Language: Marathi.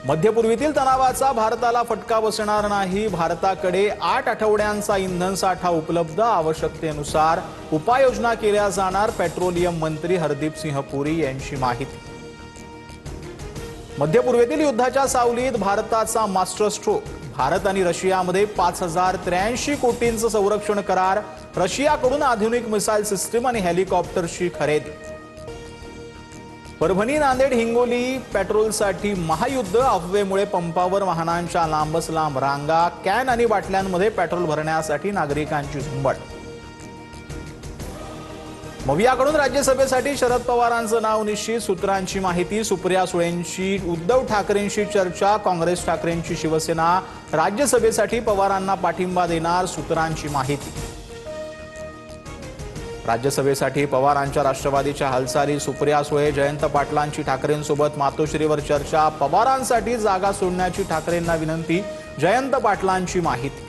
मध्यपूर्वेतील तणावाचा भारताला फटका बसणार नाही। भारताकडे 8 आठवड्यांचा इंधन साठा उपलब्ध, आवश्यकतेनुसार उपाययोजना केल्या जाणार। पेट्रोलियम मंत्री हरदीप सिंह पुरी यांची माहिती। मध्यपूर्वेतील युद्धाच्या सावलीत भारताचा मास्टर स्ट्रोक। भारत आणि रशियामध्ये 5083 कोटींचं संरक्षण करार। रशियाकडून आधुनिक मिसाईल सिस्टीम आणि हेलिकॉप्टरची खरेदी। परभणी, नांदेड, हिंगोली पेट्रोलसाठी महायुद्ध। अफवेमुळे पंपावर वाहनांच्या लांबच लांब रांगा। कॅन आणि बाटल्यांमध्ये पेट्रोल भरण्यासाठी नागरिकांची झुंबड। मवियाकडून राज्यसभेसाठी शरद पवारांचं नाव निश्चित। सूत्रांची माहिती। सुप्रिया सुळेंची उद्धव ठाकरेंशी चर्चा। काँग्रेस ठाकरेंची शिवसेना राज्यसभेसाठी पवारांना पाठिंबा देणार। सूत्रांची माहिती। राज्यसभेसाठी पवारांच्या राष्ट्रवादीच्या हालचाली। सुप्रिया सुळे, जयंत पाटलांची ठाकरेंसोबत मातोश्रीवर चर्चा। पवारांसाठी जागा सोडण्याची ठाकरेंना विनंती। जयंत पाटलांची माहिती।